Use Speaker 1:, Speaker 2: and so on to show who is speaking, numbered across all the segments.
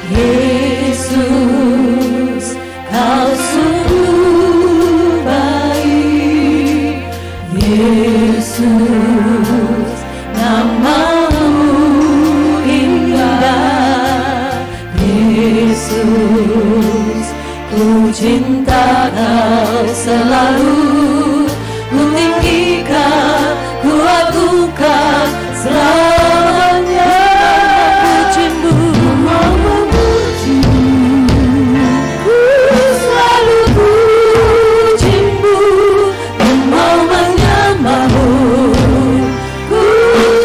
Speaker 1: Yesus, Kau sungguh baik. Yesus, nama-Mu indah. Yesus, ku cinta Kau selalu, ku tinggikan, ku agungkan selamanya. Pujimu, mau memujimu, ku selalu pujimu, ku mau menyembahmu, ku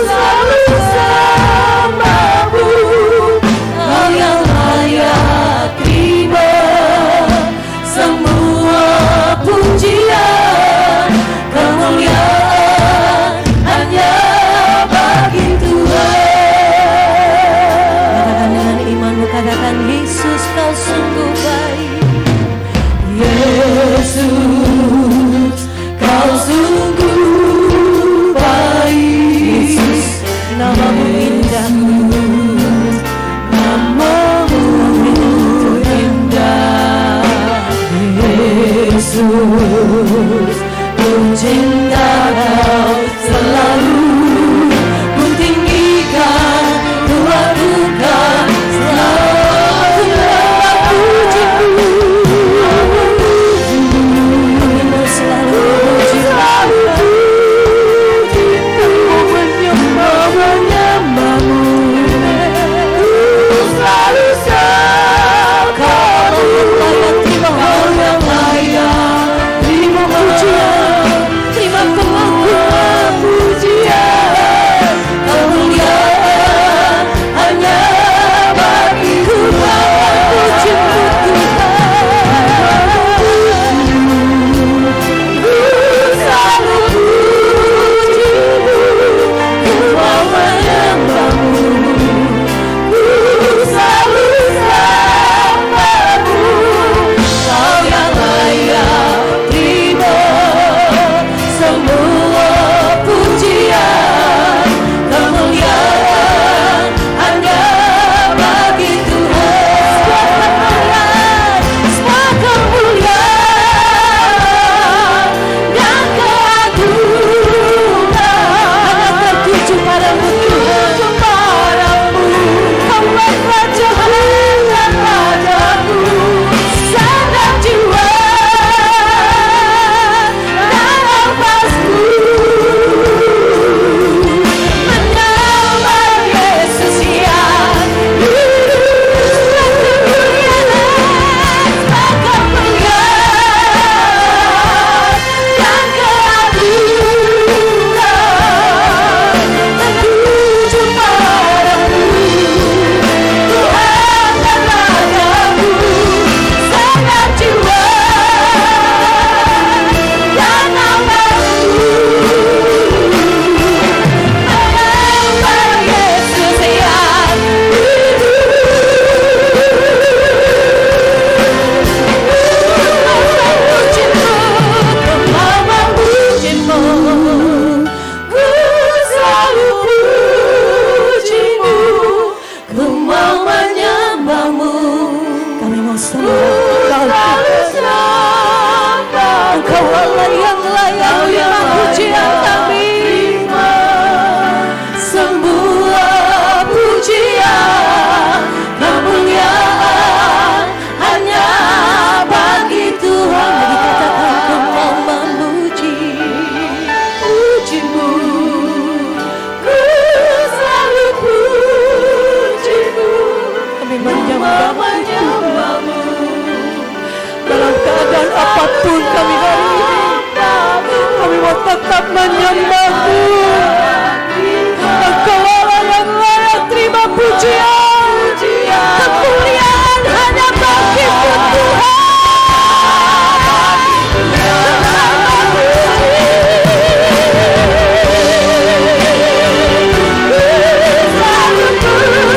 Speaker 1: selalu sembahmu. Kau yang layak terima semua pujian, kemuliaan hanya bagi Tuhan. Katakan dengan imanmu, katakan Yesus, Kau sungguh baik. Yesus, Kau sungguh baik. Yesus, nama-Mu indah. Nama-Mu indah. Yesus, ku cinta Kau selalu, ku tinggikan, ku agungkan selamanya. Pujimu, kami selalu pujimu, menyembah-Mu, selalu sembahmu. Kau yang layak terima pujian, terima pengakuan pujian, kemuliaan hanya bagi Tuhan. Pujimu Tuhan, ku selalu pujimu, ku mau menyembah-Mu, ku selalu sembah-Mu. Kau yang layak terima semua pujian, kemuliaan hanya bagi Tuhan. Semua kemuliaan dan keagungan hanya tertuju padamu Tuhan, padamu. Kau Raja dan Rajaku, sangat jiwa dan nafasku menyembah Yesus yang hidup dan kemuliaan, kemuliaan dan keagungan tertuju padamu Tuhan dan Rajaku, sangat jiwa dan nafasku menyembah Yesus yang hidup. Ku selalu pujimu, ku mau menyembah-Mu. Kami mau sembah Engkau Allah yang layak terima pujian kami. Semua pujian, kemuliaan hanya bagi Tuhan. Dikatakan ku mau memuji, pujimu, ku selalu pujimu. Kami menyembah-Mu dalam keadaan apapun kami hari ini. Kami mau tetap menyembah-Mu. Engkau Allah yang layak terima pujian, kemuliaan hanya bagi-Mu Tuhan. Selalu puji,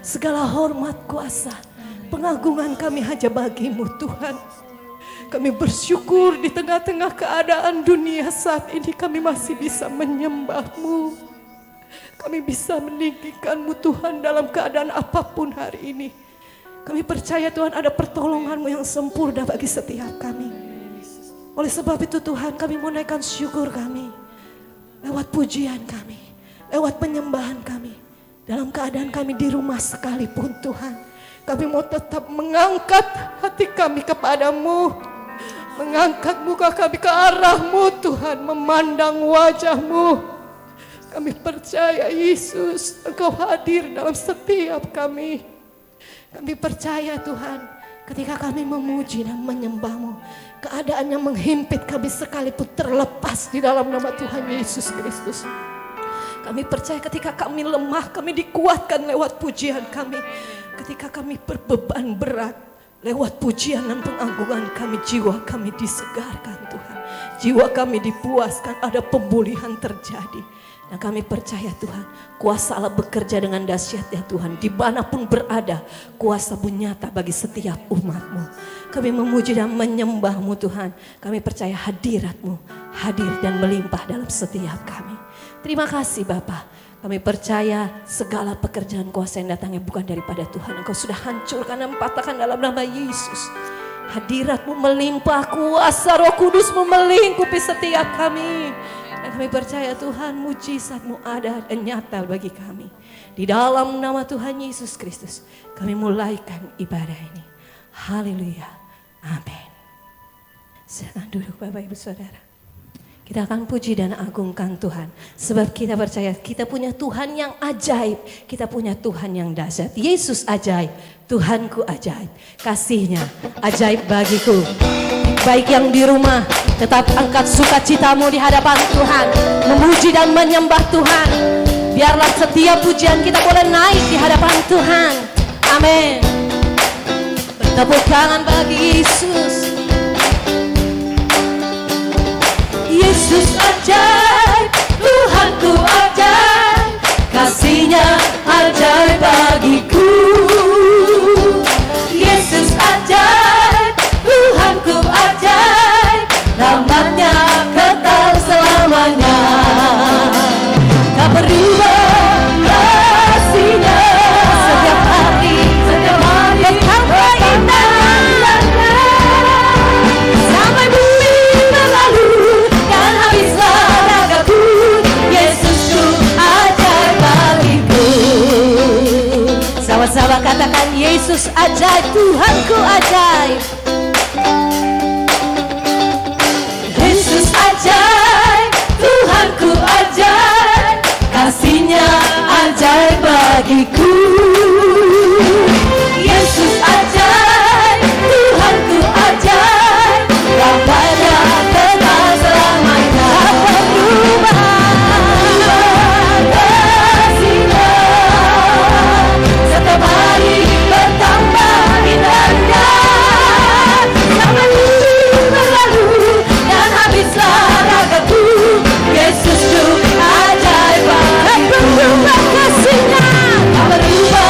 Speaker 2: Segala hormat, kuasa, pengagungan kami hanya bagi-Mu Tuhan. Kami bersyukur di tengah-tengah keadaan dunia saat ini kami masih bisa menyembah-Mu. Kami bisa meninggikan-Mu Tuhan dalam keadaan apapun hari ini. Kami percaya Tuhan ada pertolongan-Mu yang sempurna bagi setiap kami. Oleh sebab itu Tuhan kami mau naikkan syukur kami. Lewat pujian kami, lewat penyembahan kami. Dalam keadaan kami di rumah sekalipun Tuhan. Kami mau tetap mengangkat hati kami kepadamu. Mengangkat muka kami ke arah-Mu Tuhan, memandang wajah-Mu. Kami percaya Yesus, Engkau hadir dalam setiap kami. Kami percaya Tuhan, ketika kami memuji dan menyembah-Mu, keadaan yang menghimpit kami sekalipun terlepas di dalam nama Tuhan Yesus Kristus. Kami percaya ketika kami lemah, kami dikuatkan lewat pujian kami. Ketika kami berbeban berat, lewat pujian dan pengagungan kami, jiwa kami disegarkan Tuhan. Jiwa kami dipuaskan, ada pemulihan terjadi. Dan kami percaya Tuhan, kuasa Allah bekerja dengan dahsyatnya Tuhan. Dimanapun berada, kuasa-Mu nyata bagi setiap umat-Mu. Kami memuji dan menyembah-Mu Tuhan. Kami percaya hadirat-Mu hadir dan melimpah dalam setiap kami. Terima kasih Bapa. Kami percaya segala pekerjaan kuasa yang datangnya bukan daripada Tuhan. Engkau sudah hancurkan dan patahkan dalam nama Yesus. Hadirat-Mu melimpah, kuasa Roh Kudus-Mu melingkupi setiap kami. Dan kami percaya Tuhan, mujizat-Mu ada dan nyata bagi kami. Di dalam nama Tuhan Yesus Kristus kami mulaikan ibadah ini. Haleluya. Amin. Silakan duduk Bapak Ibu Saudara. Kita akan puji dan agungkan Tuhan. Sebab kita percaya kita punya Tuhan yang ajaib. Kita punya Tuhan yang dahsyat. Yesus ajaib, Tuhanku ajaib. Kasih-Nya ajaib bagiku. Baik yang di rumah, tetap angkat sukacitamu di hadapan Tuhan. Memuji dan menyembah Tuhan. Biarlah setiap pujian kita boleh naik di hadapan Tuhan. Amin. Bertepuk tangan bagi Yesus. Yesus ajaib, Tuhanku ajaib, kasih-Nya ajaib bagiku. Yesus ajaib, Tuhanku ajaib, rahmat-Nya kekal selamanya. Tak berubah kasih-Nya, setiap hari bertambah indahnya. Sampai bumi berlalu dan habislah ragaku, Yesusku ajaib bagiku. Sama-sama katakan Yesus ajaib, Tuhanku ajaib. Yesus ajaib, Tuhanku ajaib, kasih-Nya ajaib bagiku. Yesus ajaib, Tuhanku ajaib, rahmat-Nya kekal selamanya. Tak berubah kasih-Nya, setiap hari bertambah indahnya. Sampai bumi berlalu dan habislah ragaku, Yesusku ajaib bagiku. Tak berubah kasih-Nya, tak berubah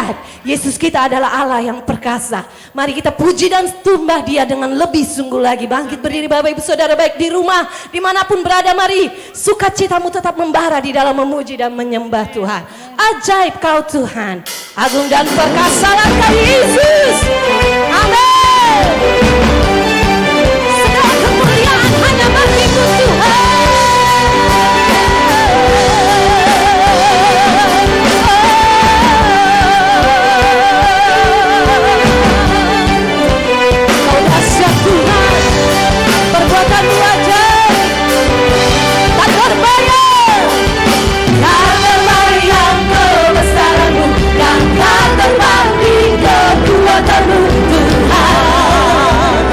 Speaker 2: dahsyat. Yesus kita adalah Allah yang perkasa. Mari kita puji dan sembah Dia dengan lebih sungguh lagi. Bangkit berdiri Bapak Ibu Saudara, baik di rumah, dimanapun berada, mari sukacitamu tetap membara di dalam memuji dan menyembah Tuhan. Ajaib Kau Tuhan, agung dan perkasa Engkau Yesus. Amin. Segala kemuliaan hanya bagi-Mu Tuhan. Perbuatan-Mu ajaib, tak terbayang, tak terbayang kebesaran-Mu, dan tak terbanding kekuatan-Mu Tuhan.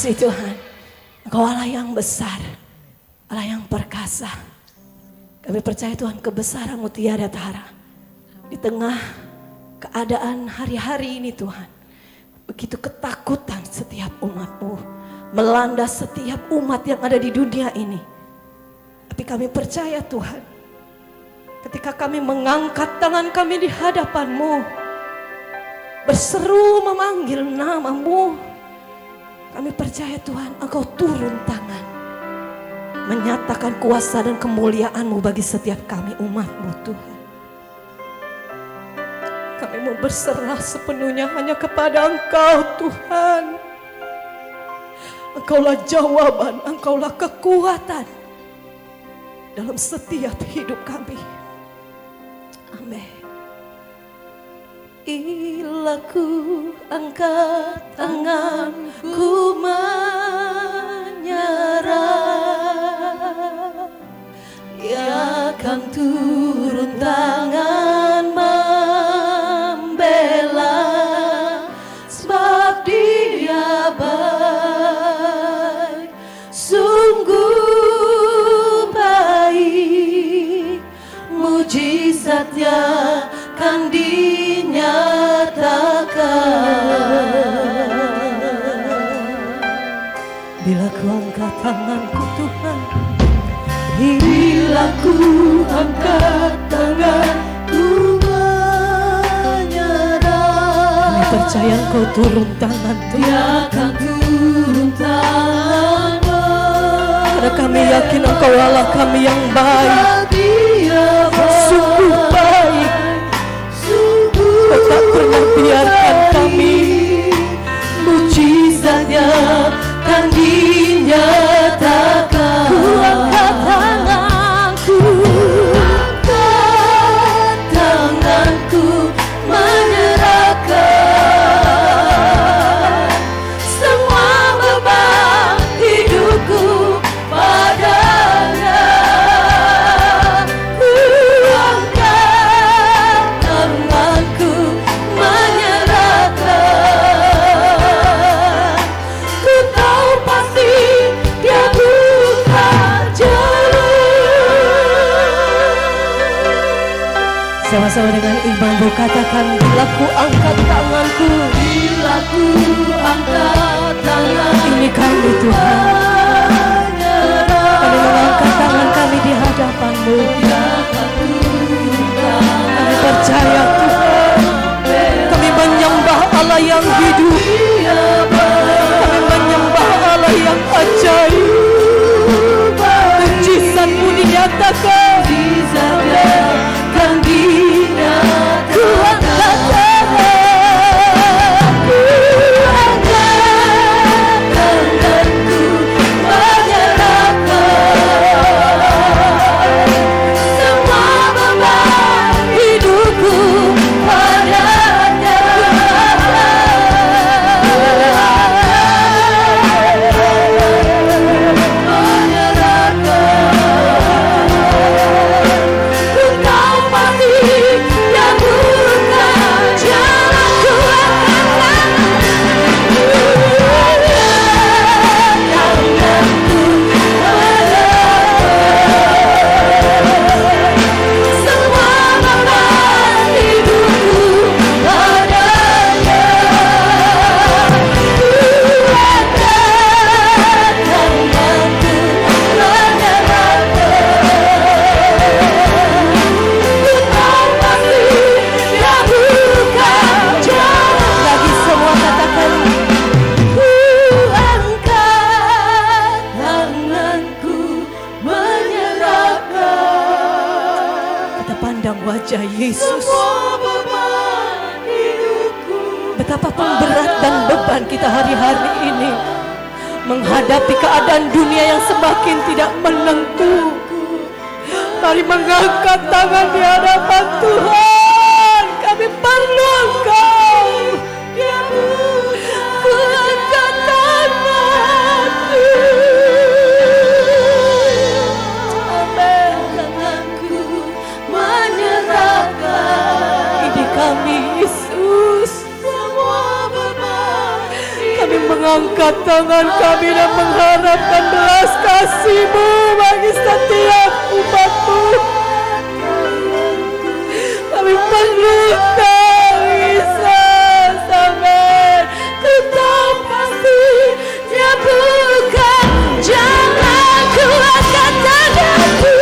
Speaker 2: kasih Tuhan. Engkau Allah yang besar, Allah yang perkasa. Kami percaya Tuhan kebesaran-Mu tiada tara. Di tengah keadaan hari-hari ini Tuhan, begitu ketakutan setiap umat-Mu melanda setiap umat yang ada di dunia ini. Tapi kami percaya Tuhan, ketika kami mengangkat tangan kami di hadapan-Mu, berseru memanggil nama-Mu, kami percaya Tuhan Engkau turun tangan, menyatakan kuasa dan kemuliaan-Mu bagi setiap kami umat-Mu Tuhan. Kami mau berserah sepenuhnya hanya kepada Engkau Tuhan. Engkaulah jawaban, Engkaulah kekuatan dalam setiap hidup kami. Amin. Bila ku angkat tanganku menyerah, Dia akan turun tangan membela, sebab Dia baik, sungguh baik. Mujizatnya kan dinyatakan. Bila ku angkat tanganku Tuhan, bila ku angkat tanganku menyerah, kami percaya Engkau turun tangan Tuhan. Dia akan turun tangan, karena kami yakin Engkau Allah kami yang baik, sungguh baik. Kau tak pernah biarkan kami. Mujizatnya kan dinyatakan. Ku angkat tanganku, angkat tanganku menyerahkan semua beban hidupku padanya. Ku angkat tanganku menyerahkan. Ku tahu pasti Dia buka jalan. Sama-sama dengan imanmu katakan, bila ku angkat tanganku, bila ku angkat tangan. Ini kami Tuhan, kami mengangkat tangan kami di hadapan-Mu. Kami percaya Tuhan, kami menyembah Allah yang hidup, kami menyembah Allah yang ajaib. Mujizat-Mu dinyatakan, mujizatnya kan dinyatakan. Ku angkat tanganku, angkat tanganku menyerahkan semua beban hidupku padanya. Wajah Yesus, betapapun berat dan beban kita hari-hari ini menghadapi keadaan dunia yang semakin tidak menentu, mari mengangkat tangan di hadapan Tuhan. Kami perlu Engkau. Ku angkat tanganku, kami Yesus, kami mengangkat angkat tangan kami dan mengharapkan belas kasih-Mu bagi setiap umat-Mu. Kami perlu Kau, Yesus, amin. Kau pasti dia bukan jalanku akan hadapi.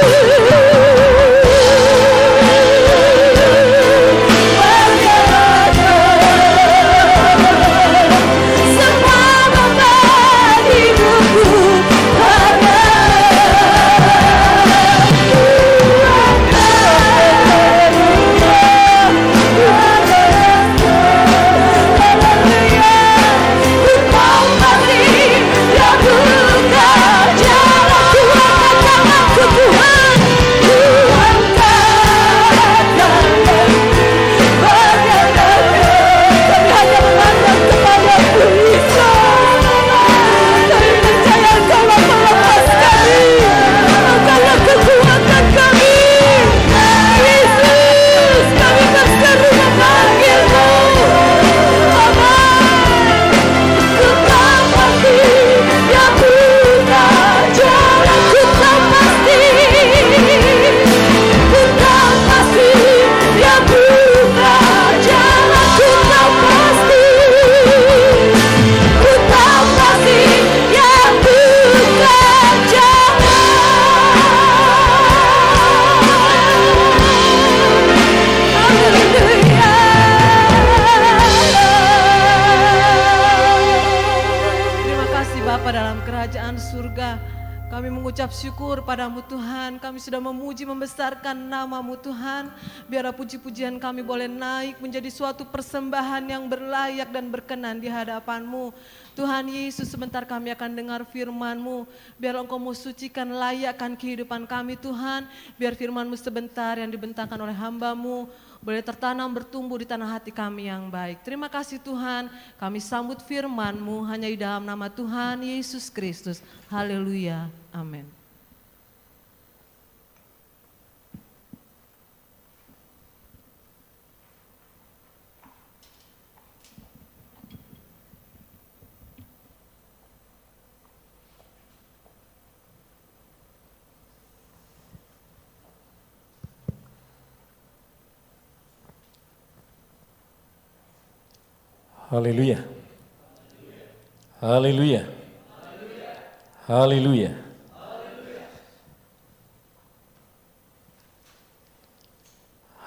Speaker 2: Syukur padamu Tuhan, kami sudah memuji membesarkan nama-Mu Tuhan. Biarlah puji-pujian kami boleh naik menjadi suatu persembahan yang berlayak dan berkenan di hadapan-Mu. Tuhan Yesus, sebentar kami akan dengar firman-Mu. Biar Engkau mensucikan, layakkan kehidupan kami Tuhan. Biar firman-Mu sebentar yang dibentangkan oleh hamba-Mu boleh tertanam bertumbuh di tanah hati kami yang baik. Terima kasih Tuhan, kami sambut firman-Mu hanya di dalam nama Tuhan Yesus Kristus. Haleluya, amin.
Speaker 3: Haleluya. Haleluya. Haleluya.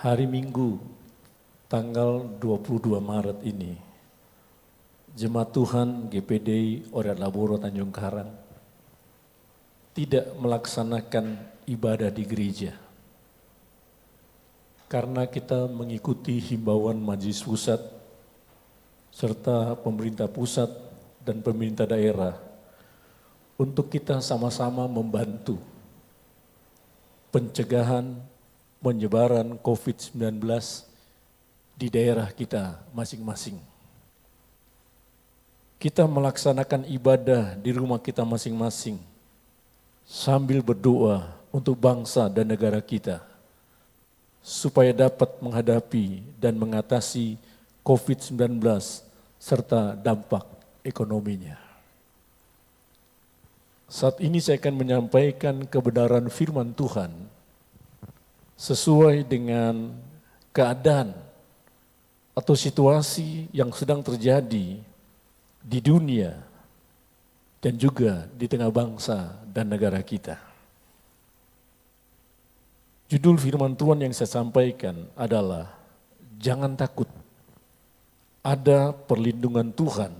Speaker 3: Hari Minggu tanggal 22 Maret ini, Jemaat Tuhan GPD Oret Laboro Tanjung Karang tidak melaksanakan ibadah di gereja. Karena kita mengikuti himbauan Majelis Pusat serta pemerintah pusat dan pemerintah daerah untuk kita sama-sama membantu pencegahan penyebaran COVID-19 di daerah kita masing-masing. Kita melaksanakan ibadah di rumah kita masing-masing sambil berdoa untuk bangsa dan negara kita supaya dapat menghadapi dan mengatasi COVID-19 serta dampak ekonominya. Saat ini saya akan menyampaikan kebenaran firman Tuhan sesuai dengan keadaan atau situasi yang sedang terjadi di dunia dan juga di tengah bangsa dan negara kita. Judul firman Tuhan yang saya sampaikan adalah jangan takut. Ada perlindungan Tuhan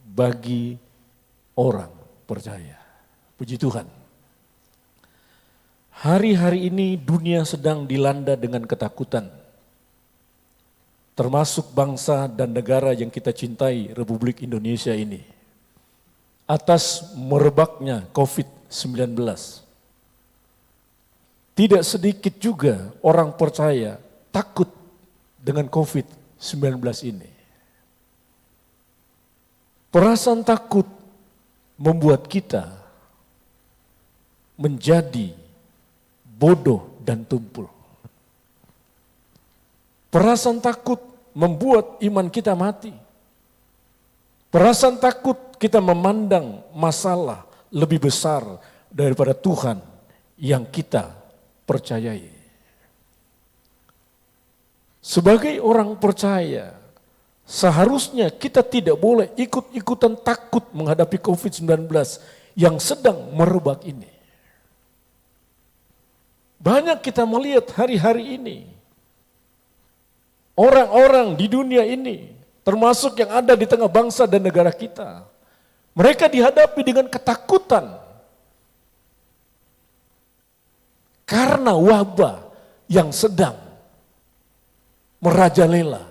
Speaker 3: bagi orang percaya. Puji Tuhan. Hari-hari ini dunia sedang dilanda dengan ketakutan. Termasuk bangsa dan negara yang kita cintai, Republik Indonesia ini. Atas merebaknya COVID-19. Tidak sedikit juga orang percaya takut dengan COVID-19 ini. Perasaan takut membuat kita menjadi bodoh dan tumpul. Perasaan takut membuat iman kita mati. Perasaan takut kita memandang masalah lebih besar daripada Tuhan yang kita percayai. Sebagai orang percaya, seharusnya kita tidak boleh ikut-ikutan takut menghadapi COVID-19 yang sedang merebak ini. Banyak kita melihat hari-hari ini, orang-orang di dunia ini, termasuk yang ada di tengah bangsa dan negara kita, mereka dihadapi dengan ketakutan karena wabah yang sedang merajalela.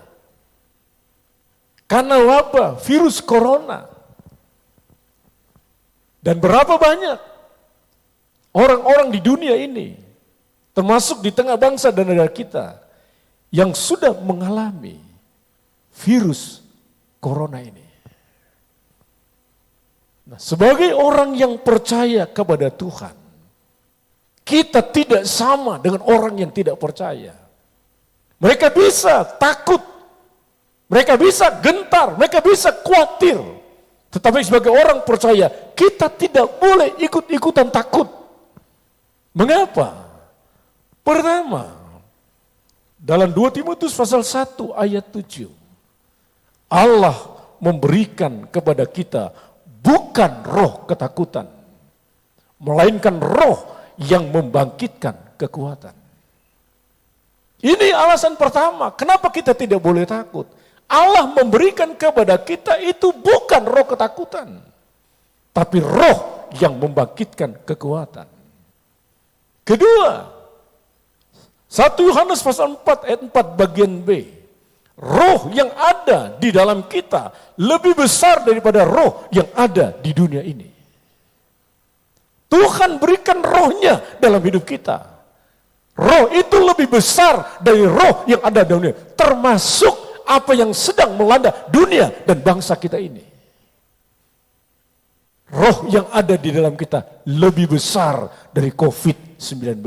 Speaker 3: Karena wabah virus corona. Dan berapa banyak orang-orang di dunia ini, termasuk di tengah bangsa dan negara kita, yang sudah mengalami virus corona ini. Nah, sebagai orang yang percaya kepada Tuhan, kita tidak sama dengan orang yang tidak percaya. Mereka bisa takut, mereka bisa gentar, mereka bisa khawatir. Tetapi sebagai orang percaya, kita tidak boleh ikut-ikutan takut. Mengapa? Pertama, dalam 2 Timotius pasal 1 ayat 7, Allah memberikan kepada kita bukan roh ketakutan, melainkan roh yang membangkitkan kekuatan. Ini alasan pertama, kenapa kita tidak boleh takut. Allah memberikan kepada kita itu bukan roh ketakutan, tapi roh yang membangkitkan kekuatan. Kedua, 1 Yohanes pasal 4 ayat 4 bagian B. Roh yang ada di dalam kita lebih besar daripada roh yang ada di dunia ini. Tuhan berikan rohnya dalam hidup kita. Roh itu lebih besar dari roh yang ada di dunia. Termasuk apa yang sedang melanda dunia dan bangsa kita ini. Roh yang ada di dalam kita lebih besar dari COVID-19.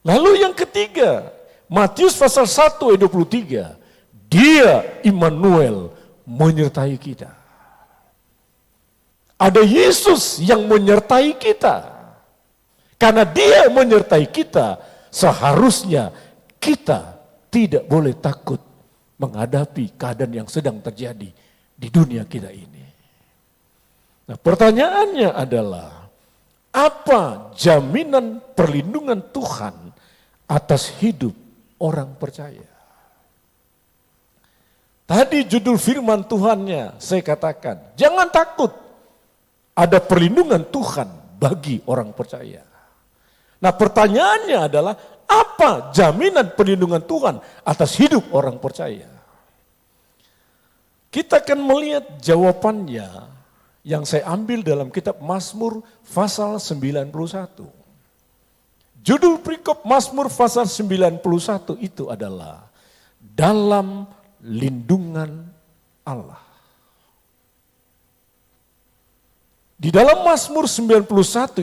Speaker 3: Lalu yang ketiga, Matius pasal 1 ayat 23, Dia Immanuel menyertai kita. Ada Yesus yang menyertai kita. Karena Dia menyertai kita, seharusnya kita tidak boleh takut menghadapi keadaan yang sedang terjadi di dunia kita ini. Nah, pertanyaannya adalah, apa jaminan perlindungan Tuhan atas hidup orang percaya? Tadi judul firman Tuhannya saya katakan, jangan takut, ada perlindungan Tuhan bagi orang percaya. Nah, pertanyaannya adalah, apa jaminan perlindungan Tuhan atas hidup orang percaya? Kita akan melihat jawabannya yang saya ambil dalam kitab Mazmur pasal 91. Judul perikop Mazmur pasal 91 itu adalah dalam lindungan Allah. Di dalam Mazmur 91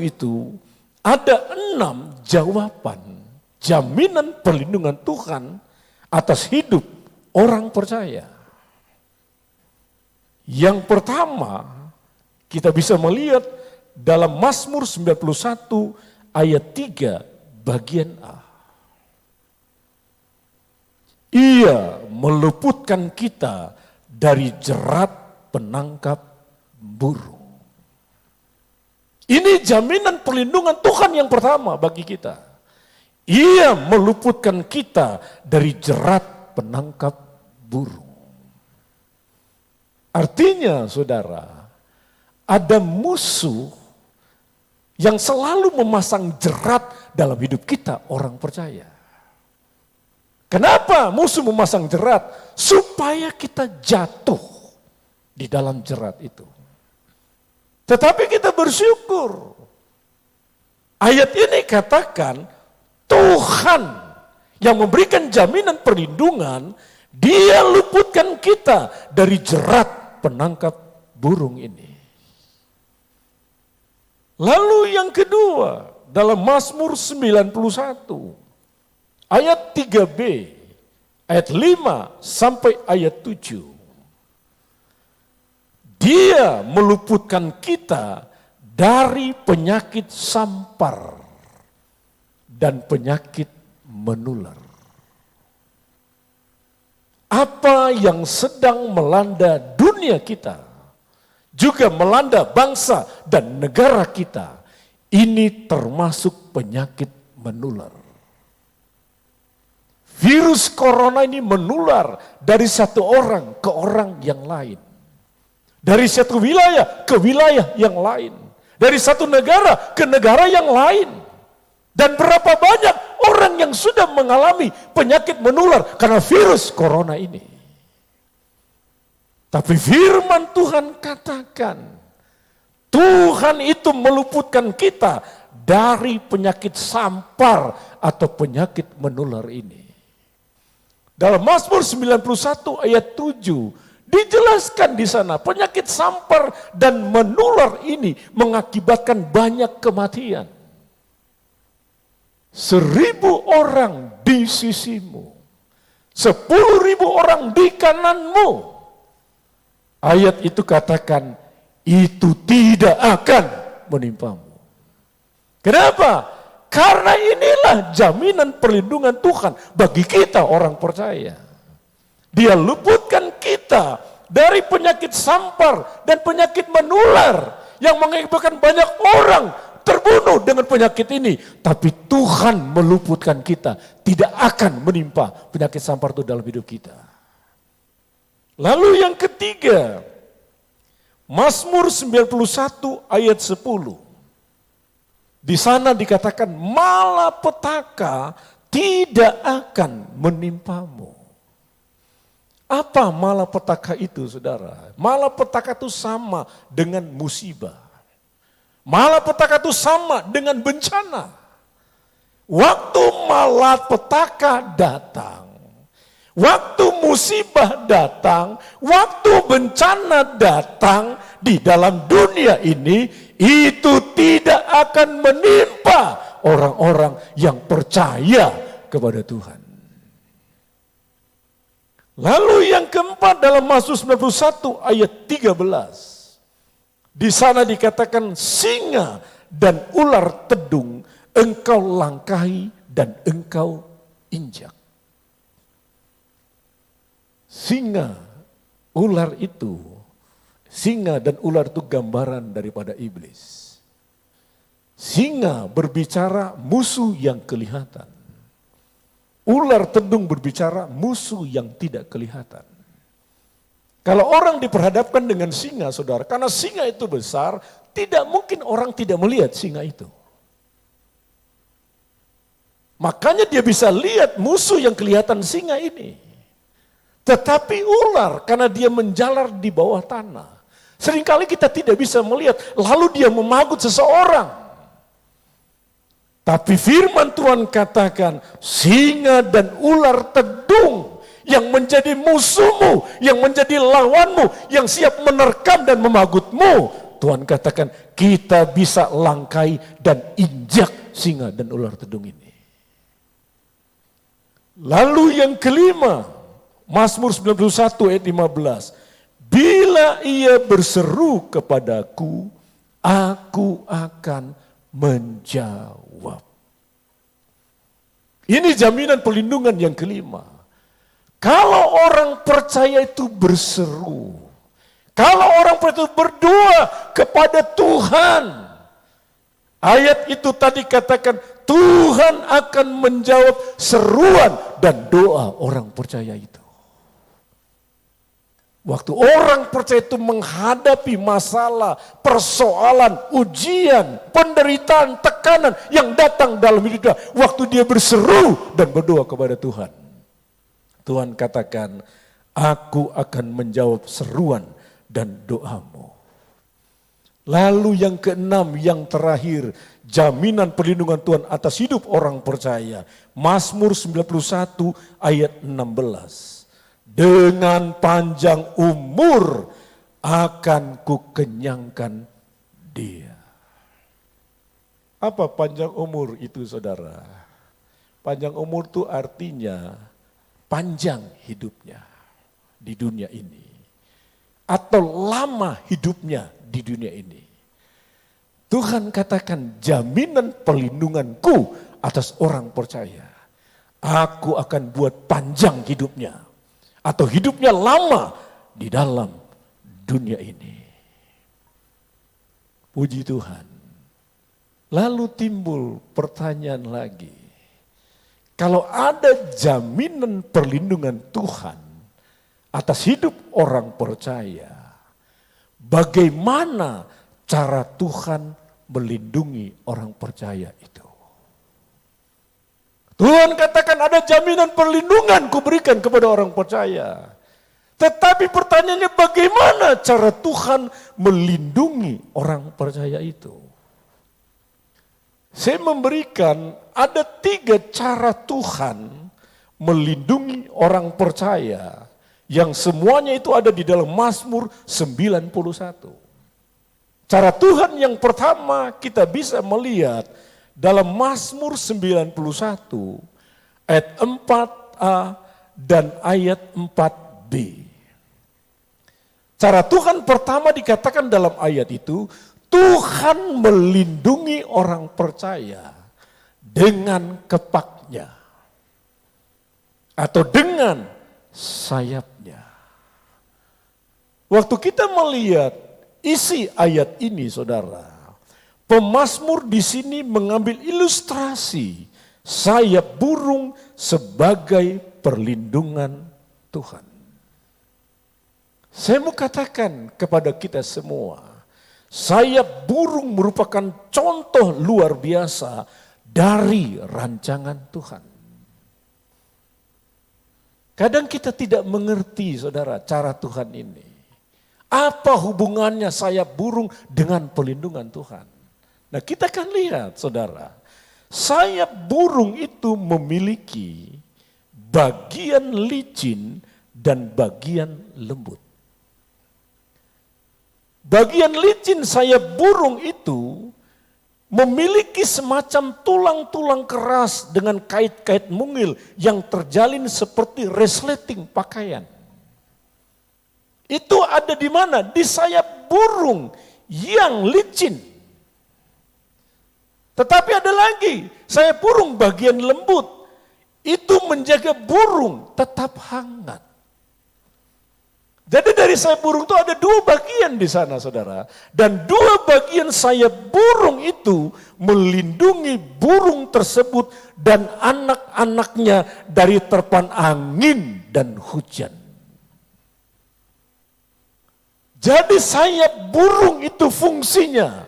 Speaker 3: itu ada 6 jawaban jaminan perlindungan Tuhan atas hidup orang percaya. Yang pertama, kita bisa melihat dalam Mazmur 91 ayat 3 bagian A. Ia meluputkan kita dari jerat penangkap burung. Ini jaminan perlindungan Tuhan yang pertama bagi kita. Ia meluputkan kita dari jerat penangkap burung. Artinya, saudara, ada musuh yang selalu memasang jerat dalam hidup kita orang percaya. Kenapa musuh memasang jerat? Supaya kita jatuh di dalam jerat itu. Tetapi kita bersyukur. Ayat ini katakan Tuhan yang memberikan jaminan perlindungan, Dia luputkan kita dari jerat penangkap burung ini. Lalu yang kedua, dalam Mazmur 91, ayat 3b, ayat 5 sampai ayat 7. Dia meluputkan kita dari penyakit sampar dan penyakit menular. Apa yang sedang melanda dunia kita, juga melanda bangsa dan negara kita, ini termasuk penyakit menular. Virus corona ini menular dari satu orang ke orang yang lain. Dari satu wilayah ke wilayah yang lain. Dari satu negara ke negara yang lain. Dan berapa banyak orang yang sudah mengalami penyakit menular karena virus corona ini. Tapi firman Tuhan katakan, Tuhan itu meluputkan kita dari penyakit sampar atau penyakit menular ini. Dalam Mazmur 91 ayat 7 dijelaskan di sana penyakit sampar dan menular ini mengakibatkan banyak kematian. 1.000 orang di sisimu, 10.000 orang di kananmu. Ayat itu katakan, itu tidak akan menimpamu. Kenapa? Karena inilah jaminan perlindungan Tuhan bagi kita orang percaya. Dia luputkan kita dari penyakit sampar dan penyakit menular yang mengakibatkan banyak orang terbunuh dengan penyakit ini. Tapi Tuhan meluputkan kita. Tidak akan menimpa penyakit sampar itu dalam hidup kita. Lalu yang ketiga, Mazmur 91 ayat 10. Di sana dikatakan malapetaka tidak akan menimpamu. Apa malapetaka itu, saudara? Malapetaka itu sama dengan musibah. Malapetaka itu sama dengan bencana. Waktu malapetaka datang, waktu musibah datang, waktu bencana datang di dalam dunia ini, itu tidak akan menimpa orang-orang yang percaya kepada Tuhan. Lalu yang keempat dalam Mazmur 91 ayat 13. Di sana dikatakan singa dan ular tedung engkau langkahi dan engkau injak. Singa, ular itu, singa dan ular itu gambaran daripada iblis. Singa berbicara musuh yang kelihatan. Ular tedung berbicara musuh yang tidak kelihatan. Kalau orang diperhadapkan dengan singa, saudara, karena singa itu besar, tidak mungkin orang tidak melihat singa itu. Makanya dia bisa lihat musuh yang kelihatan singa ini. Tetapi ular, karena dia menjalar di bawah tanah, seringkali kita tidak bisa melihat, lalu dia memagut seseorang. Tapi firman Tuhan katakan, singa dan ular tedung yang menjadi musuhmu, yang menjadi lawanmu, yang siap menerkam dan memagutmu. Tuhan katakan kita bisa langkai dan injak singa dan ular tedung ini. Lalu yang kelima, Mazmur 91 ayat 15. Bila ia berseru kepadaku, aku akan menjawab. Ini jaminan perlindungan yang kelima. Kalau orang percaya itu berseru, kalau orang percaya itu berdoa kepada Tuhan, ayat itu tadi katakan Tuhan akan menjawab seruan dan doa orang percaya itu. Waktu orang percaya itu menghadapi masalah, persoalan, ujian, penderitaan, tekanan yang datang dalam hidupnya, waktu dia berseru dan berdoa kepada Tuhan, Tuhan katakan, aku akan menjawab seruan dan doamu. Lalu yang keenam, yang terakhir, jaminan perlindungan Tuhan atas hidup orang percaya. Mazmur 91 ayat 16. Dengan panjang umur akan kukenyangkan dia. Apa panjang umur itu, saudara? Panjang umur itu artinya panjang hidupnya di dunia ini. atau lama hidupnya di dunia ini. Tuhan katakan jaminan perlindunganku atas orang percaya. Aku akan buat panjang hidupnya atau hidupnya lama di dalam dunia ini. Puji Tuhan. Lalu timbul pertanyaan lagi. Kalau ada jaminan perlindungan Tuhan atas hidup orang percaya, bagaimana cara Tuhan melindungi orang percaya itu? Tuhan katakan ada jaminan perlindungan kuberikan kepada orang percaya. Tetapi pertanyaannya bagaimana cara Tuhan melindungi orang percaya itu? Saya memberikan ada 3 cara Tuhan melindungi orang percaya yang semuanya itu ada di dalam Mazmur 91. Cara Tuhan yang pertama kita bisa melihat dalam Mazmur 91 ayat 4a dan ayat 4b. Cara Tuhan pertama dikatakan dalam ayat itu, Tuhan melindungi orang percaya dengan kepaknya atau dengan sayapnya. Waktu kita melihat isi ayat ini, saudara, pemazmur di sini mengambil ilustrasi sayap burung sebagai perlindungan Tuhan. Saya mau katakan kepada kita semua, sayap burung merupakan contoh luar biasa dari rancangan Tuhan. Kadang kita tidak mengerti, saudara, cara Tuhan ini. Apa hubungannya sayap burung dengan perlindungan Tuhan? Nah, kita akan lihat, saudara, sayap burung itu memiliki bagian licin dan bagian lembut. Bagian licin sayap burung itu memiliki semacam tulang-tulang keras dengan kait-kait mungil yang terjalin seperti resleting pakaian. Itu ada di mana? Di sayap burung yang licin. Tetapi ada lagi, sayap burung bagian lembut. Itu menjaga burung tetap hangat. Jadi dari sayap burung itu ada 2 bagian di sana, saudara. Dan 2 bagian sayap burung itu melindungi burung tersebut dan anak-anaknya dari terpan angin dan hujan. Jadi sayap burung itu fungsinya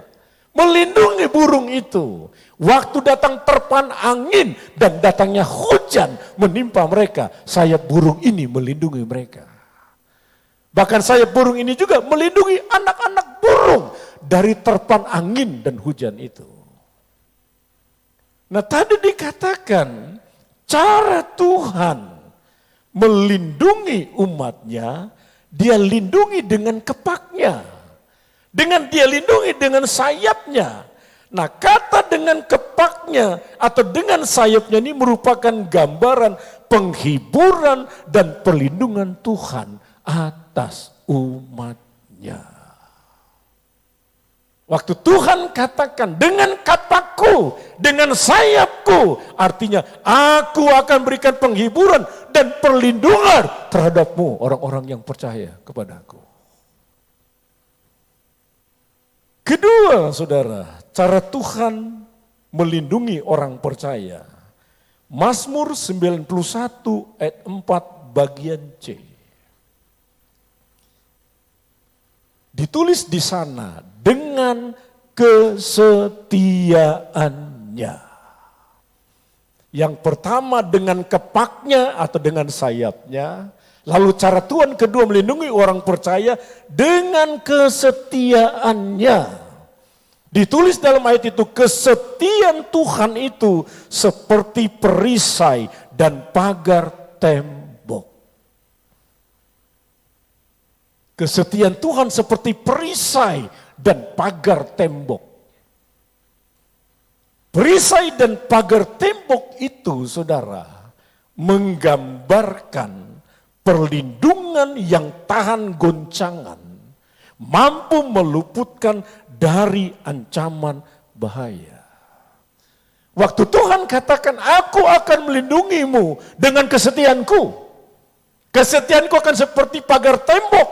Speaker 3: melindungi burung itu. Waktu datang terpan angin dan datangnya hujan menimpa mereka, sayap burung ini melindungi mereka. Bahkan sayap burung ini juga melindungi anak-anak burung dari terpan angin dan hujan itu. Nah, tadi dikatakan cara Tuhan melindungi umatnya, dia lindungi dengan kepaknya. Dengan dia lindungi dengan sayapnya. Nah, kata dengan kepaknya atau dengan sayapnya ini merupakan gambaran penghiburan dan perlindungan Tuhan atas umatnya. Waktu Tuhan katakan dengan kataku, dengan sayapku, artinya aku akan berikan penghiburan dan perlindungan terhadapmu orang-orang yang percaya kepadaku. Kedua, saudara, cara Tuhan melindungi orang percaya. Mazmur 91 ayat 4 bagian C. Ditulis di sana dengan kesetiaannya. Yang pertama dengan kepaknya atau dengan sayapnya. Lalu cara Tuhan kedua melindungi orang percaya dengan kesetiaannya. Ditulis dalam ayat itu, kesetiaan Tuhan itu seperti perisai dan pagar tembok. Kesetiaan Tuhan seperti perisai dan pagar tembok. Perisai dan pagar tembok itu, saudara, menggambarkan perlindungan yang tahan goncangan mampu meluputkan dari ancaman bahaya. Waktu Tuhan katakan, aku akan melindungimu dengan kesetiaanku. Kesetiaanku akan seperti pagar tembok,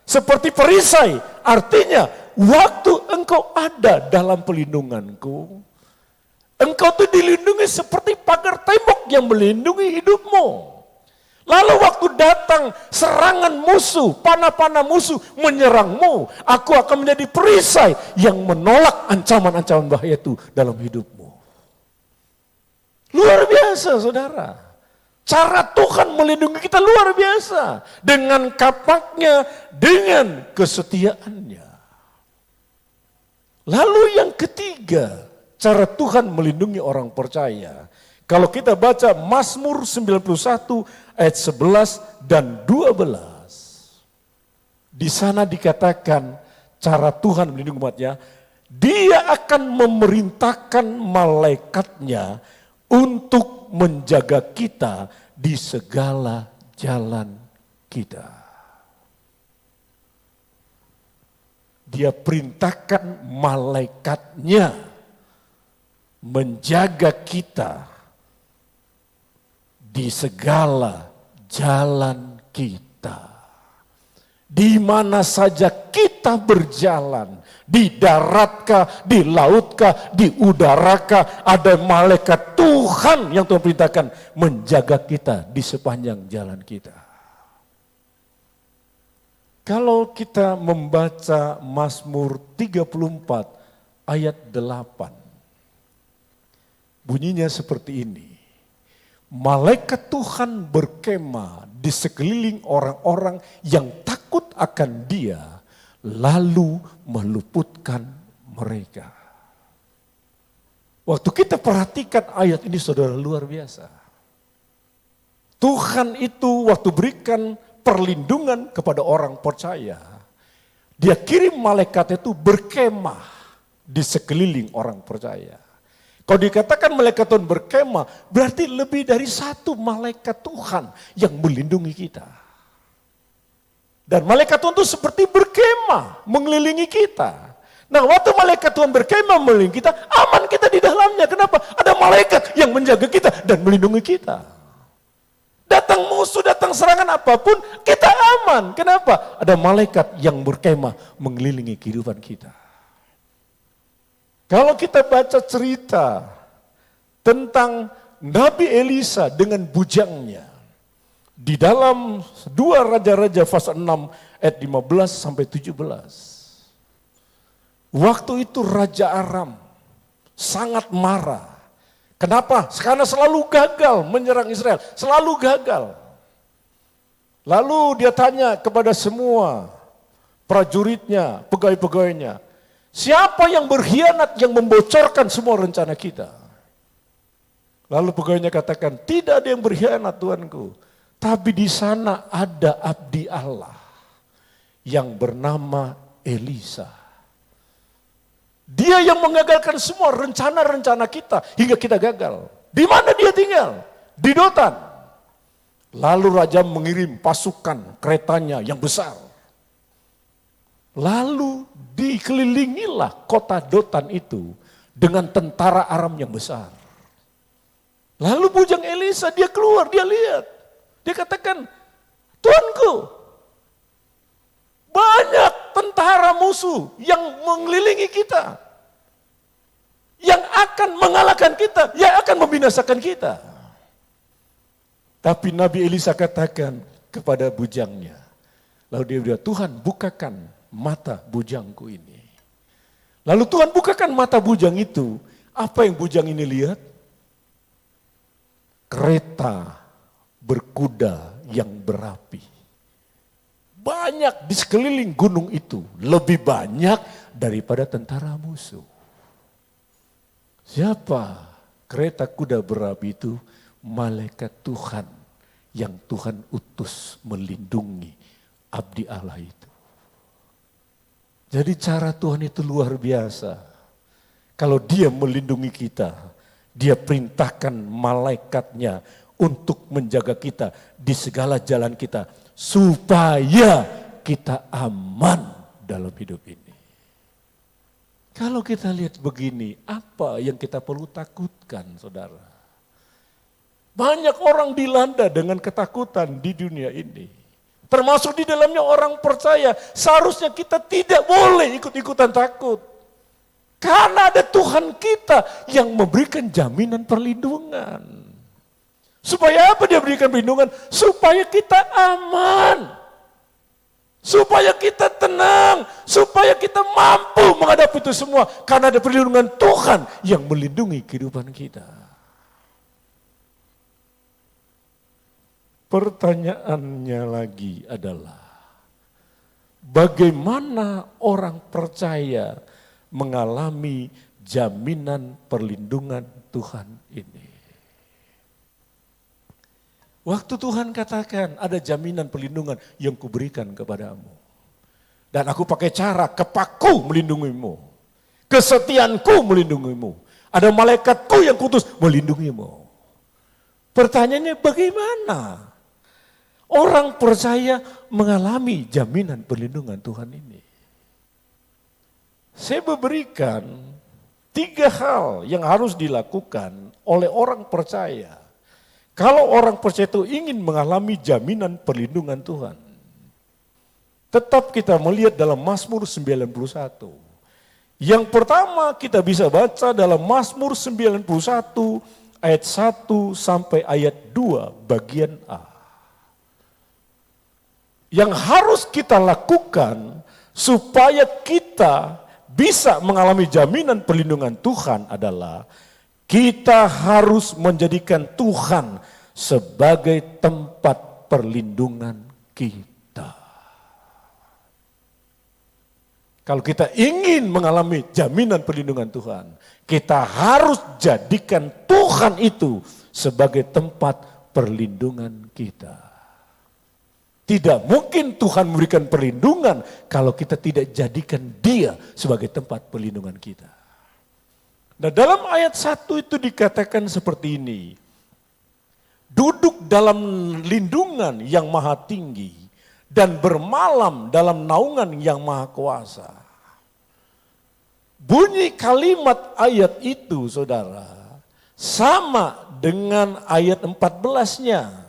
Speaker 3: seperti perisai. Artinya, waktu engkau ada dalam pelindunganku, engkau tuh dilindungi seperti pagar tembok yang melindungi hidupmu. Lalu waktu datang serangan musuh, panah-panah musuh menyerangmu, aku akan menjadi perisai yang menolak ancaman-ancaman bahaya itu dalam hidupmu. Luar biasa saudara. Cara Tuhan melindungi kita luar biasa. Dengan kapaknya, dengan kesetiaannya. Lalu yang ketiga, cara Tuhan melindungi orang percaya. Kalau kita baca Mazmur 91 ayat 11 dan 12. Di sana dikatakan cara Tuhan melindungi umatnya. Dia akan memerintahkan malaikatnya untuk menjaga kita di segala jalan kita. Dia perintahkan malaikatnya menjaga kita di segala jalan kita. Di mana saja kita berjalan, di daratkah, di lautkah, di udarakah, ada malaikat Tuhan yang Tuhan perintahkan menjaga kita di sepanjang jalan kita. Kalau kita membaca Mazmur 34 ayat 8, bunyinya seperti ini. Malaikat Tuhan berkemah di sekeliling orang-orang yang takut akan Dia, lalu meluputkan mereka. Waktu kita perhatikan ayat ini saudara, luar biasa. Tuhan itu waktu berikan perlindungan kepada orang percaya, Dia kirim malaikat itu berkemah di sekeliling orang percaya. Kalau dikatakan malaikat Tuhan berkemah, berarti lebih dari satu malaikat Tuhan yang melindungi kita. Dan malaikat Tuhan itu seperti berkemah mengelilingi kita. Nah, waktu malaikat Tuhan berkemah mengelilingi kita, aman kita di dalamnya. Kenapa? Ada malaikat yang menjaga kita dan melindungi kita. Datang musuh, datang serangan apapun, kita aman. Kenapa? Ada malaikat yang berkemah mengelilingi kehidupan kita. Kalau kita baca cerita tentang Nabi Elisa dengan bujangnya, di dalam 2 Raja-Raja pasal 6 ayat 15 sampai 17. Waktu itu Raja Aram sangat marah. Kenapa? Karena selalu gagal menyerang Israel, selalu gagal. Lalu dia tanya kepada semua prajuritnya, pegawai-pegawainya, siapa yang berkhianat yang membocorkan semua rencana kita? Lalu pegawainya katakan, tidak ada yang berkhianat Tuanku. Tapi di sana ada abdi Allah yang bernama Elisa. Dia yang mengagalkan semua rencana-rencana kita hingga kita gagal. Di mana dia tinggal? Di Dotan. Lalu raja mengirim pasukan keretanya yang besar. Lalu dikelilingilah kota Dotan itu dengan tentara Aram yang besar. Lalu bujang Elisa dia keluar, dia lihat. Dia katakan, Tuanku, banyak tentara musuh yang mengelilingi kita. Yang akan mengalahkan kita, yang akan membinasakan kita. Tapi Nabi Elisa katakan kepada bujangnya. Lalu dia bilang, Tuhan bukakan mata bujangku ini. Lalu Tuhan bukakan mata bujang itu. Apa yang bujang ini lihat? Kereta berkuda yang berapi. Banyak di sekeliling gunung itu. Lebih banyak daripada tentara musuh. Siapa kereta kuda berapi itu? Malaikat Tuhan yang Tuhan utus melindungi abdi Allah itu. Jadi cara Tuhan itu luar biasa. Kalau dia melindungi kita, dia perintahkan malaikatnya untuk menjaga kita di segala jalan kita. Supaya kita aman dalam hidup ini. Kalau kita lihat begini, apa yang kita perlu takutkan, saudara? Banyak orang dilanda dengan ketakutan di dunia ini. Termasuk di dalamnya orang percaya. Seharusnya kita tidak boleh ikut-ikutan takut. Karena ada Tuhan kita yang memberikan jaminan perlindungan. Supaya apa dia berikan perlindungan? Supaya kita aman. Supaya kita tenang, supaya kita mampu menghadapi itu semua. Karena ada perlindungan Tuhan yang melindungi kehidupan kita. Pertanyaannya lagi adalah, bagaimana orang percaya mengalami jaminan perlindungan Tuhan ini? Waktu Tuhan katakan ada jaminan perlindungan yang kuberikan kepadamu. Dan aku pakai cara kepaku melindungimu. Kesetiaanku melindungimu. Ada malaikatku yang kutus melindungimu. Pertanyaannya bagaimana orang percaya mengalami jaminan perlindungan Tuhan ini? Saya memberikan 3 hal yang harus dilakukan oleh orang percaya. Kalau orang percaya itu ingin mengalami jaminan perlindungan Tuhan. Tetap kita melihat dalam Mazmur 91. Yang pertama kita bisa baca dalam Mazmur 91 ayat 1 sampai ayat 2 bagian A. Yang harus kita lakukan supaya kita bisa mengalami jaminan perlindungan Tuhan adalah kita harus menjadikan Tuhan sebagai tempat perlindungan kita. Kalau kita ingin mengalami jaminan perlindungan Tuhan, kita harus jadikan Tuhan itu sebagai tempat perlindungan kita. Tidak mungkin Tuhan memberikan perlindungan kalau kita tidak jadikan Dia sebagai tempat perlindungan kita. Nah, dalam ayat 1 itu dikatakan seperti ini. Duduk dalam lindungan yang maha tinggi dan bermalam dalam naungan yang maha kuasa. Bunyi kalimat ayat itu, saudara, sama dengan ayat 14-nya.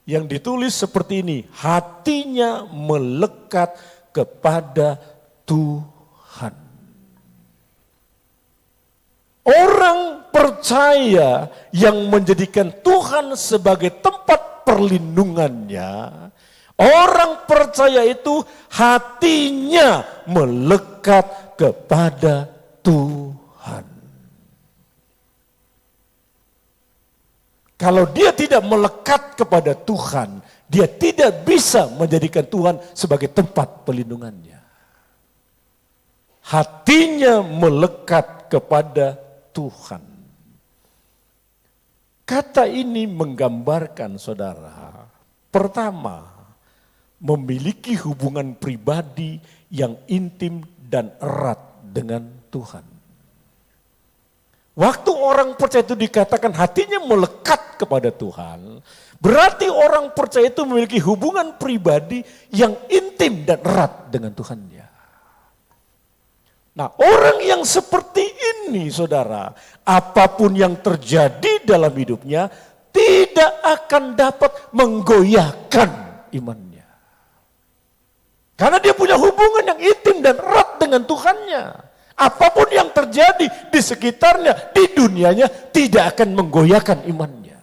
Speaker 3: Yang ditulis seperti ini, hatinya melekat kepada Tuhan. Orang percaya yang menjadikan Tuhan sebagai tempat perlindungannya, orang percaya itu hatinya melekat kepada Tuhan. Kalau dia tidak melekat kepada Tuhan, dia tidak bisa menjadikan Tuhan sebagai tempat perlindungannya. Hatinya melekat kepada Tuhan. Kata ini menggambarkan, saudara, pertama, memiliki hubungan pribadi yang intim dan erat dengan Tuhan. Waktu orang percaya itu dikatakan hatinya melekat kepada Tuhan, berarti orang percaya itu memiliki hubungan pribadi yang intim dan erat dengan Tuhannya. Nah, orang yang seperti ini, saudara, apapun yang terjadi dalam hidupnya tidak akan dapat menggoyahkan imannya. Karena dia punya hubungan yang intim dan erat dengan Tuhannya. Apapun yang terjadi di sekitarnya, di dunianya, tidak akan menggoyahkan imannya.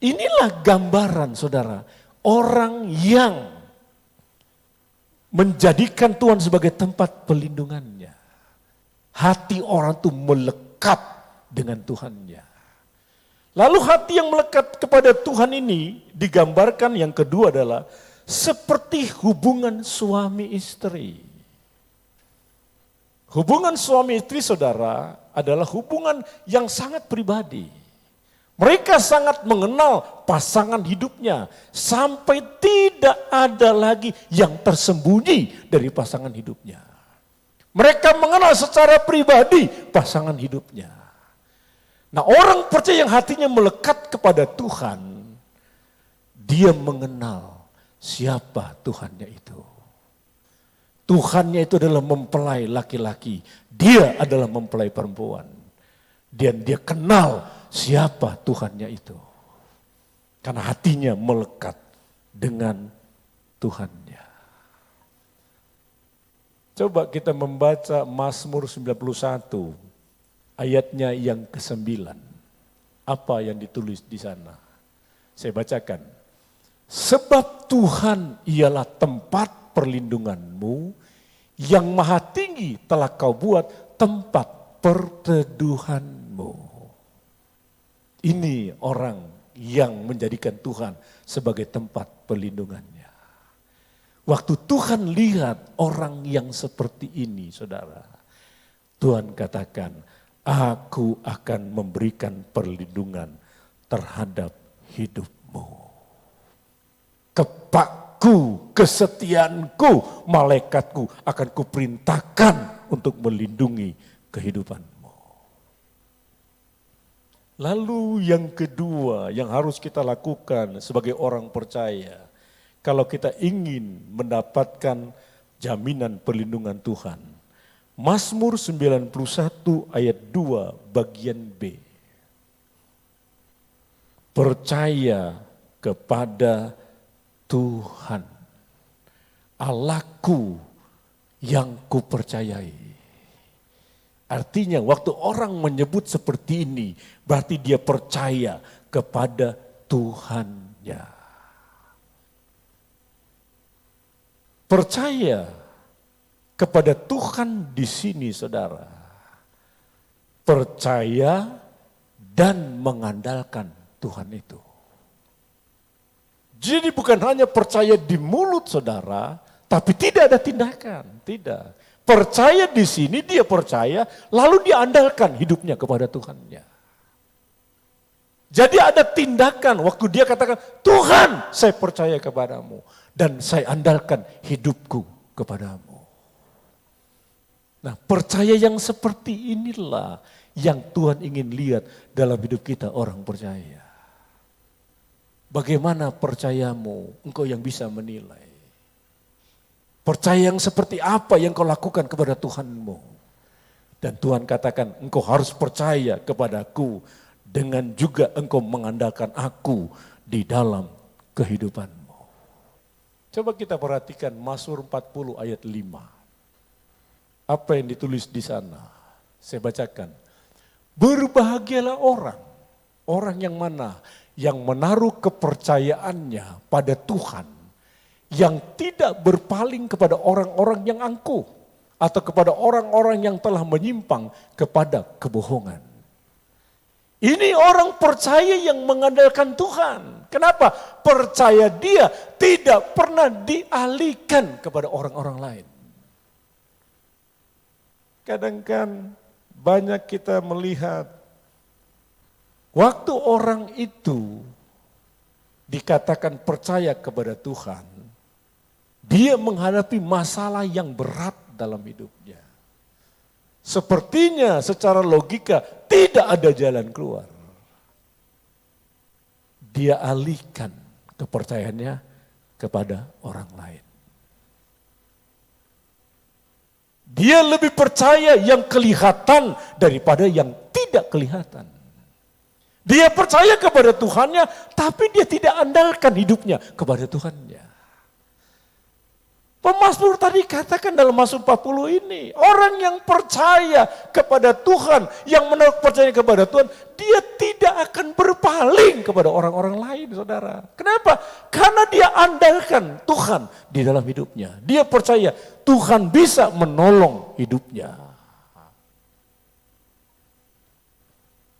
Speaker 3: Inilah gambaran, saudara, orang yang menjadikan Tuhan sebagai tempat perlindungannya. Hati orang itu melekat dengan Tuhannya. Lalu hati yang melekat kepada Tuhan ini digambarkan yang kedua adalah seperti hubungan suami istri. Hubungan suami istri, saudara, adalah hubungan yang sangat pribadi. Mereka sangat mengenal pasangan hidupnya sampai tidak ada lagi yang tersembunyi dari pasangan hidupnya. Mereka mengenal secara pribadi pasangan hidupnya. Nah, orang percaya yang hatinya melekat kepada Tuhan, dia mengenal siapa Tuhannya itu. Tuhannya itu adalah mempelai laki-laki, dia adalah mempelai perempuan. Dan dia kenal siapa Tuhannya itu. Karena hatinya melekat dengan Tuhannya. Coba kita membaca Mazmur 91 ayatnya yang ke-9. Apa yang ditulis di sana? Saya bacakan. Sebab Tuhan ialah tempat perlindunganmu, yang maha tinggi telah kau buat tempat perteduhanmu. Ini orang yang menjadikan Tuhan sebagai tempat perlindungannya. Waktu Tuhan lihat orang yang seperti ini, saudara, Tuhan katakan, aku akan memberikan perlindungan terhadap hidupmu. Kepakku, kesetiaanku, malaikatku akan kuperintahkan untuk melindungi kehidupanmu. Lalu yang kedua yang harus kita lakukan sebagai orang percaya, kalau kita ingin mendapatkan jaminan perlindungan Tuhan. Mazmur 91 ayat 2 bagian B. Percaya kepada Tuhan, Allahku yang kupercayai. Artinya waktu orang menyebut seperti ini, berarti dia percaya kepada Tuhannya. Percaya kepada Tuhan di sini, saudara. Percaya dan mengandalkan Tuhan itu. Jadi bukan hanya percaya di mulut, saudara, tapi tidak ada tindakan. Tidak. Percaya di sini, dia percaya, lalu dia andalkan hidupnya kepada Tuhannya. Jadi ada tindakan waktu dia katakan, Tuhan saya percaya kepadamu. Dan saya andalkan hidupku kepadamu. Nah, percaya yang seperti inilah yang Tuhan ingin lihat dalam hidup kita orang percaya. Bagaimana percayamu, engkau yang bisa menilai. Percaya yang seperti apa yang kau lakukan kepada Tuhanmu. Dan Tuhan katakan, engkau harus percaya kepadaku dengan juga engkau mengandalkan aku di dalam kehidupanmu. Coba kita perhatikan Mazmur 40 ayat 5. Apa yang ditulis di sana? Saya bacakan. Berbahagialah orang yang mana? Yang menaruh kepercayaannya pada Tuhan. Yang tidak berpaling kepada orang-orang yang angkuh. Atau kepada orang-orang yang telah menyimpang kepada kebohongan. Ini orang percaya yang mengandalkan Tuhan. Kenapa? Percaya dia tidak pernah dialihkan kepada orang-orang lain. Kadang-kadang banyak kita melihat waktu orang itu dikatakan percaya kepada Tuhan, dia menghadapi masalah yang berat dalam hidupnya. Sepertinya secara logika tidak ada jalan keluar. Dia alihkan kepercayaannya kepada orang lain. Dia lebih percaya yang kelihatan daripada yang tidak kelihatan. Dia percaya kepada Tuhannya, tapi dia tidak andalkan hidupnya kepada Tuhannya. Pemazmur tadi katakan dalam Mazmur 40 ini, orang yang percaya kepada Tuhan, yang menaruh percaya kepada Tuhan, dia tidak akan berpaling kepada orang-orang lain, saudara. Kenapa? Karena dia andalkan Tuhan di dalam hidupnya. Dia percaya Tuhan bisa menolong hidupnya.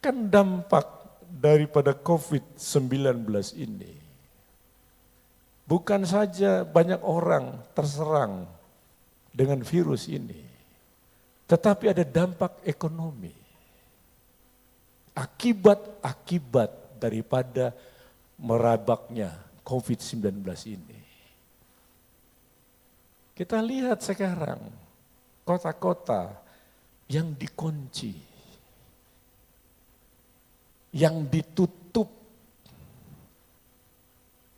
Speaker 3: Kan dampak daripada COVID-19 ini, bukan saja banyak orang terserang dengan virus ini, tetapi ada dampak ekonomi. Akibat daripada merabaknya COVID-19 ini. Kita lihat sekarang kota-kota yang dikunci, yang ditutup.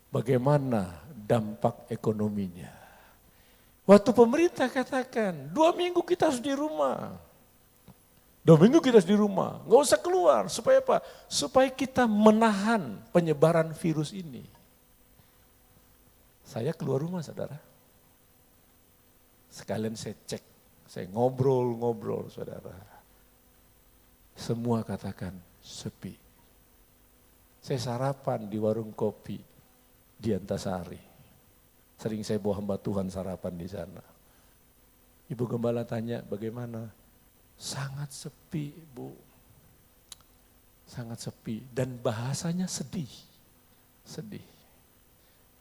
Speaker 3: Bagaimana dampak ekonominya. Waktu pemerintah katakan 2 minggu kita harus di rumah. 2 minggu kita harus di rumah, nggak usah keluar. Supaya apa? Supaya kita menahan penyebaran virus ini. Saya keluar rumah, saudara. Sekalian saya cek, saya ngobrol, saudara. Semua katakan sepi. Saya sarapan di warung kopi di Antasari. Sering saya bawa hamba Tuhan sarapan di sana. Ibu Gembala tanya bagaimana? Sangat sepi, Bu. Sangat sepi dan bahasanya sedih. Sedih.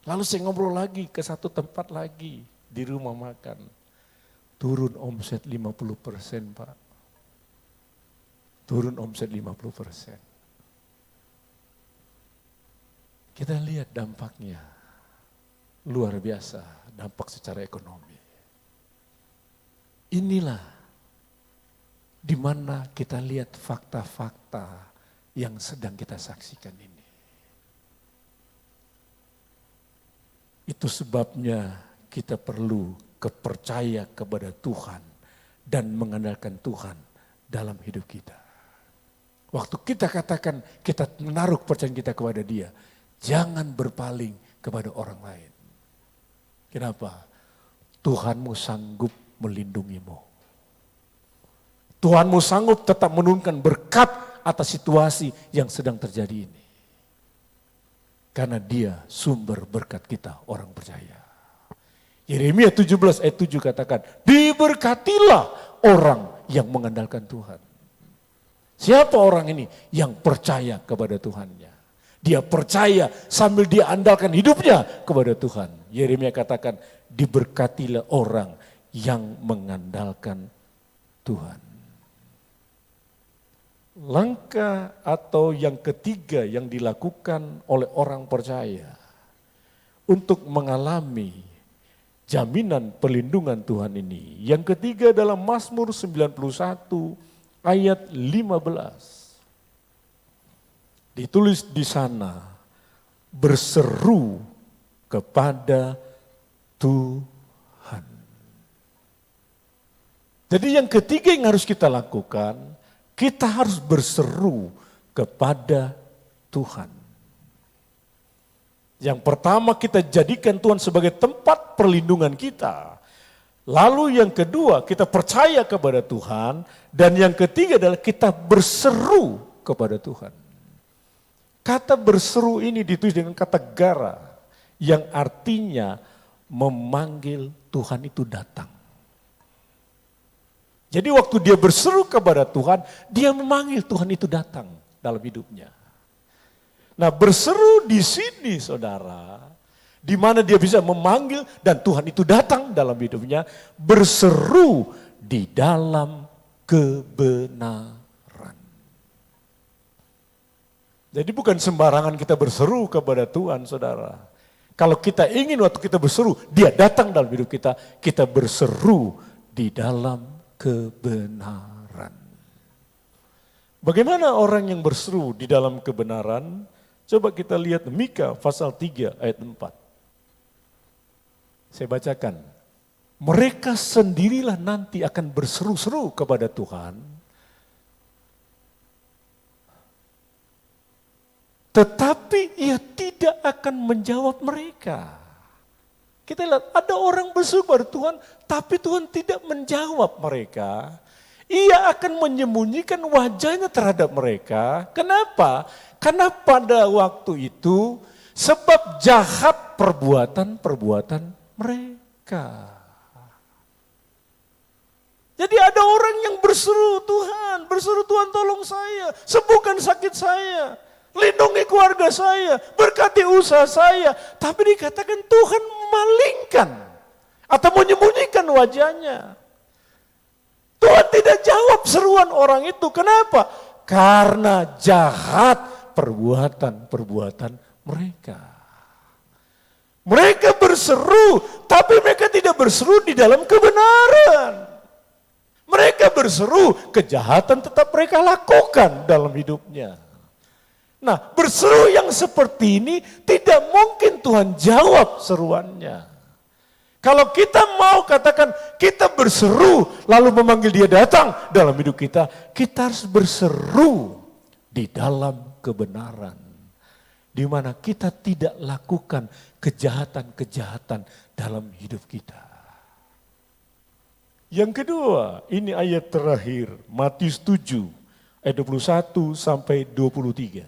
Speaker 3: Lalu saya ngobrol lagi ke satu tempat lagi di rumah makan. Turun omset 50%, Pak. Turun omset 50%. Kita lihat dampaknya. Luar biasa dampak secara ekonomi. Inilah di mana kita lihat fakta-fakta yang sedang kita saksikan ini. Itu sebabnya kita perlu kepercaya kepada Tuhan dan mengandalkan Tuhan dalam hidup kita. Waktu kita katakan kita menaruh kepercayaan kita kepada Dia, jangan berpaling kepada orang lain. Kenapa? Tuhanmu sanggup melindungimu. Tuhanmu sanggup tetap menurunkan berkat atas situasi yang sedang terjadi ini. Karena Dia sumber berkat kita orang percaya. Yeremia 17 ayat 7 katakan, diberkatilah orang yang mengandalkan Tuhan. Siapa orang ini yang percaya kepada Tuhannya? Dia percaya sambil dia andalkan hidupnya kepada Tuhan. Yeremia katakan, diberkatilah orang yang mengandalkan Tuhan. Langkah atau yang ketiga yang dilakukan oleh orang percaya untuk mengalami jaminan perlindungan Tuhan ini. Yang ketiga dalam Mazmur 91 ayat 15. Ditulis di sana, berseru kepada Tuhan. Jadi yang ketiga yang harus kita lakukan, kita harus berseru kepada Tuhan. Yang pertama kita jadikan Tuhan sebagai tempat perlindungan kita. Lalu yang kedua kita percaya kepada Tuhan. Dan yang ketiga adalah kita berseru kepada Tuhan. Kata berseru ini ditulis dengan kata gara. Yang artinya memanggil Tuhan itu datang. Jadi waktu dia berseru kepada Tuhan, dia memanggil Tuhan itu datang dalam hidupnya. Nah berseru di sini saudara, di mana dia bisa memanggil dan Tuhan itu datang dalam hidupnya, berseru di dalam kebenaran. Jadi bukan sembarangan kita berseru kepada Tuhan saudara. Kalau kita ingin waktu kita berseru, dia datang dalam hidup kita, kita berseru di dalam kebenaran. Bagaimana orang yang berseru di dalam kebenaran? Coba kita lihat Mika pasal 3 ayat 4. Saya bacakan. Mereka sendirilah nanti akan berseru-seru kepada Tuhan. Tetapi ia tidak akan menjawab mereka. Kita lihat ada orang berseru kepada Tuhan, tapi Tuhan tidak menjawab mereka. Ia akan menyembunyikan wajahnya terhadap mereka. Kenapa? Karena pada waktu itu sebab jahat perbuatan-perbuatan mereka. Jadi ada orang yang berseru Tuhan tolong saya, sembuhkan sakit saya, lindungi keluarga saya, berkati usaha saya. Tapi dikatakan Tuhan memalingkan atau menyembunyikan wajahnya. Tuhan tidak jawab seruan orang itu. Kenapa? Karena jahat perbuatan-perbuatan mereka. Mereka berseru, tapi mereka tidak berseru di dalam kebenaran. Mereka berseru, kejahatan tetap mereka lakukan dalam hidupnya. Nah, berseru yang seperti ini tidak mungkin Tuhan jawab seruannya. Kalau kita mau katakan kita berseru lalu memanggil dia datang dalam hidup kita, kita harus berseru di dalam kebenaran. Di mana kita tidak lakukan kejahatan-kejahatan dalam hidup kita. Yang kedua, ini ayat terakhir, Matius 7 ayat 21 sampai 23.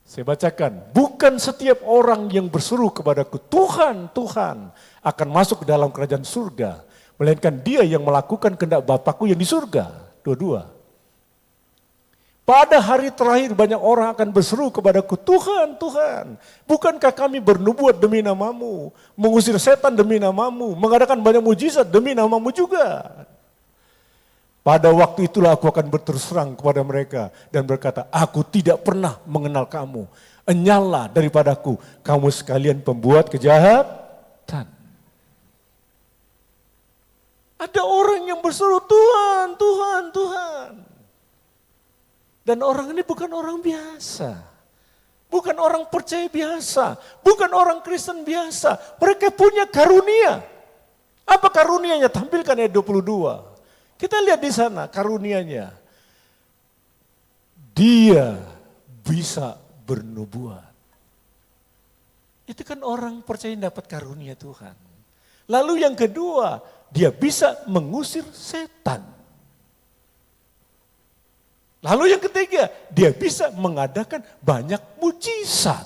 Speaker 3: Saya bacakan, bukan setiap orang yang berseru kepadaku, Tuhan, Tuhan, akan masuk ke dalam kerajaan surga, melainkan dia yang melakukan kehendak Bapakku yang di surga. Dua-dua. Pada hari terakhir banyak orang akan berseru kepadaku, Tuhan, Tuhan, bukankah kami bernubuat demi namamu, mengusir setan demi namamu, mengadakan banyak mujizat demi namamu juga. Pada waktu itulah aku akan berterus terang kepada mereka dan berkata, aku tidak pernah mengenal kamu. Enyahlah daripadaku, kamu sekalian pembuat kejahatan. Ada orang yang berseru, Tuhan, Tuhan, Tuhan. Dan orang ini bukan orang biasa. Bukan orang percaya biasa. Bukan orang Kristen biasa. Mereka punya karunia. Apa karunianya? Tampilkan ayat 22. Kita lihat di sana karunianya. Dia bisa bernubuat. Itu kan orang percaya dapat karunia Tuhan. Lalu yang kedua, dia bisa mengusir setan. Lalu yang ketiga, dia bisa mengadakan banyak mujizat.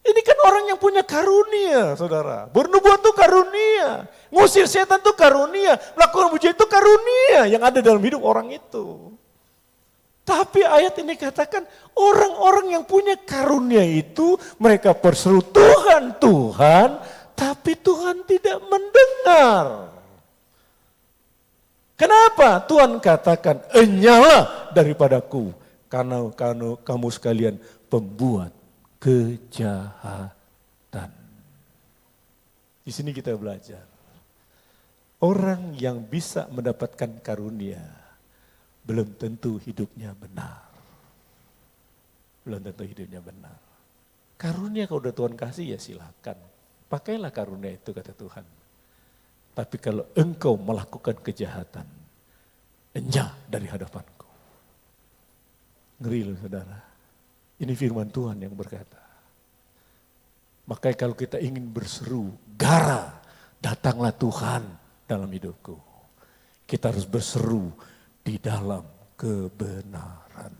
Speaker 3: Ini kan orang yang punya karunia, saudara. Bernubuat itu karunia. Ngusir setan itu karunia. Melakukan mujizat itu karunia yang ada dalam hidup orang itu. Tapi ayat ini katakan orang-orang yang punya karunia itu mereka berseru Tuhan, Tuhan. Tapi Tuhan tidak mendengar. Kenapa? Tuhan katakan enyahlah daripadaku. Karena kamu sekalian pembuat kejahatan. Di sini kita belajar. Orang yang bisa mendapatkan karunia belum tentu hidupnya benar. Belum tentu hidupnya benar. Karunia kalau udah Tuhan kasih ya silakan. Pakailah karunia itu kata Tuhan. Tapi kalau engkau melakukan kejahatan, enyah dari hadapanku. Ngeri loh saudara. Ini firman Tuhan yang berkata. Makanya kalau kita ingin berseru, gara, datanglah Tuhan dalam hidupku. Kita harus berseru di dalam kebenaran.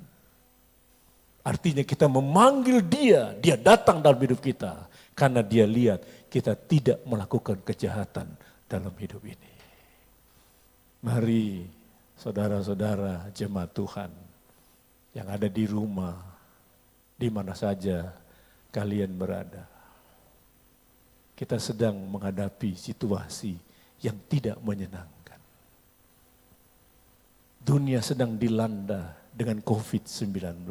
Speaker 3: Artinya kita memanggil dia datang dalam hidup kita. Karena dia lihat kita tidak melakukan kejahatan dalam hidup ini. Mari saudara-saudara jemaat Tuhan yang ada di rumah, di mana saja kalian berada. Kita sedang menghadapi situasi yang tidak menyenangkan. Dunia sedang dilanda dengan COVID-19.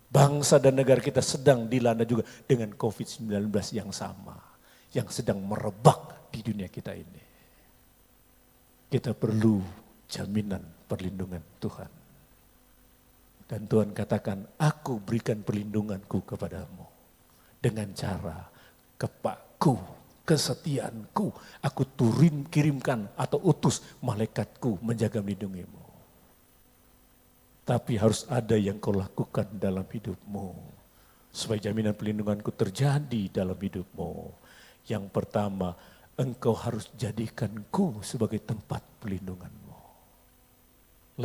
Speaker 3: Bangsa dan negara kita sedang dilanda juga dengan COVID-19 yang sama. Yang sedang merebak di dunia kita ini. Kita perlu jaminan perlindungan Tuhan. Dan Tuhan katakan, aku berikan perlindunganku kepadamu. Dengan cara kepakku, kesetiaanku, aku kirimkan atau utus malaikatku menjaga melindungimu. Tapi harus ada yang kau lakukan dalam hidupmu. Supaya jaminan perlindunganku terjadi dalam hidupmu. Yang pertama, engkau harus jadikanku sebagai tempat perlindunganmu.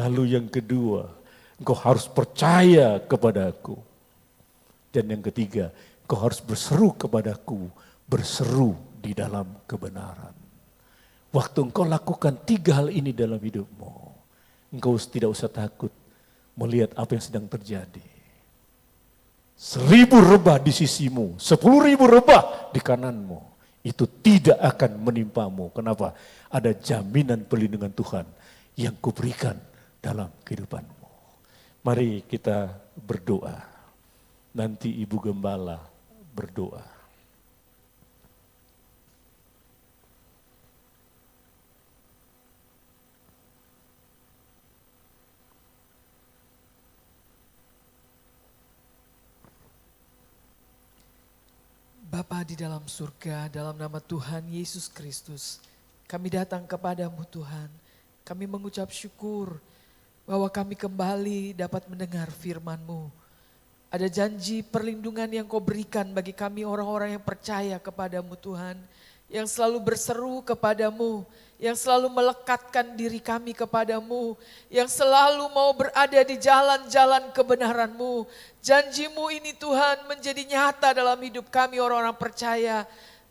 Speaker 3: Lalu yang kedua, engkau harus percaya kepadaku. Dan yang ketiga, engkau harus berseru kepadaku, berseru di dalam kebenaran. Waktu engkau lakukan 3 hal ini dalam hidupmu, engkau tidak usah takut melihat apa yang sedang terjadi. 1.000 rebah di sisimu, 10.000 rebah di kananmu, itu tidak akan menimpamu. Kenapa? Ada jaminan perlindungan Tuhan yang kuberikan dalam kehidupanmu. Mari kita berdoa. Nanti Ibu Gembala berdoa.
Speaker 4: Bapa di dalam surga, dalam nama Tuhan Yesus Kristus, kami datang kepadamu Tuhan. Kami mengucap syukur bahwa kami kembali dapat mendengar firman-Mu. Ada janji perlindungan yang Kau berikan bagi kami orang-orang yang percaya kepadamu Tuhan. Yang selalu berseru kepadamu, yang selalu melekatkan diri kami kepadamu, yang selalu mau berada di jalan-jalan kebenaran-Mu. Janji-Mu ini Tuhan menjadi nyata dalam hidup kami orang-orang percaya.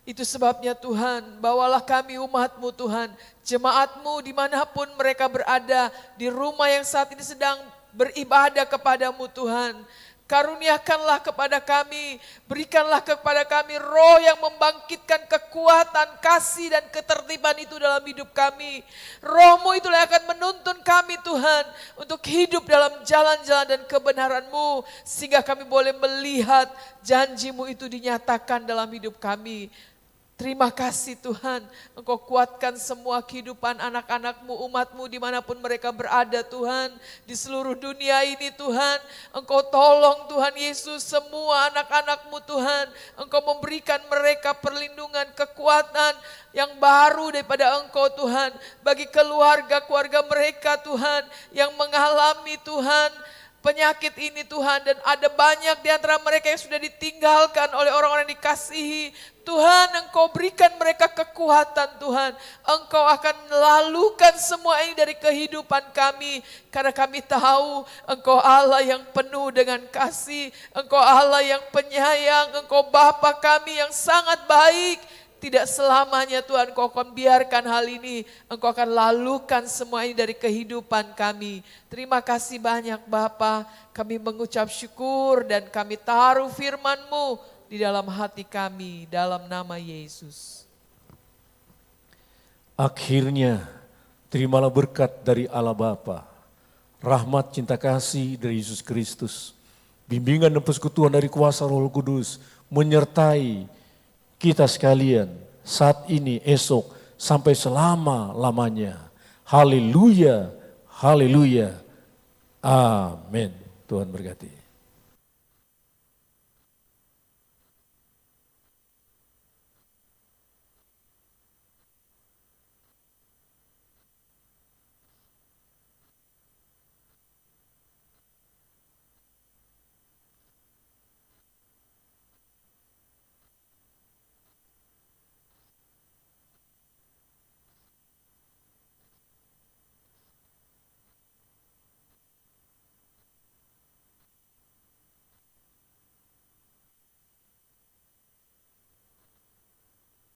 Speaker 4: Itu sebabnya Tuhan, bawalah kami umat-Mu Tuhan, jemaat-Mu dimanapun mereka berada, di rumah yang saat ini sedang beribadah kepadamu Tuhan. Karuniakanlah kepada kami, berikanlah kepada kami roh yang membangkitkan kekuatan, kasih dan ketertiban itu dalam hidup kami. Roh-Mu itulah yang akan menuntun kami Tuhan untuk hidup dalam jalan-jalan dan kebenaran-Mu. Sehingga kami boleh melihat janji-Mu itu dinyatakan dalam hidup kami. Terima kasih Tuhan, Engkau kuatkan semua kehidupan anak-anak-Mu, umat-Mu dimanapun mereka berada Tuhan. Di seluruh dunia ini Tuhan, Engkau tolong Tuhan Yesus semua anak-anak-Mu Tuhan. Engkau memberikan mereka perlindungan, kekuatan yang baru daripada Engkau Tuhan. Bagi keluarga-keluarga mereka Tuhan yang mengalami Tuhan penyakit ini Tuhan, dan ada banyak di antara mereka yang sudah ditinggalkan oleh orang-orang yang dikasihi. Tuhan, Engkau berikan mereka kekuatan Tuhan. Engkau akan melalukan semua ini dari kehidupan kami. Karena kami tahu Engkau Allah yang penuh dengan kasih. Engkau Allah yang penyayang. Engkau Bapa kami yang sangat baik. Tidak selamanya Tuhan Engkau akan biarkan hal ini. Engkau akan lalukan semua ini dari kehidupan kami. Terima kasih banyak Bapa. Kami mengucap syukur dan kami taruh firman-Mu di dalam hati kami, dalam nama Yesus.
Speaker 3: Akhirnya terimalah berkat dari Allah Bapa, rahmat cinta kasih dari Yesus Kristus, bimbingan dan persekutuan dari kuasa Roh Kudus menyertai kita sekalian saat ini, esok, sampai selama-lamanya. Haleluya, haleluya, amin. Tuhan berkati.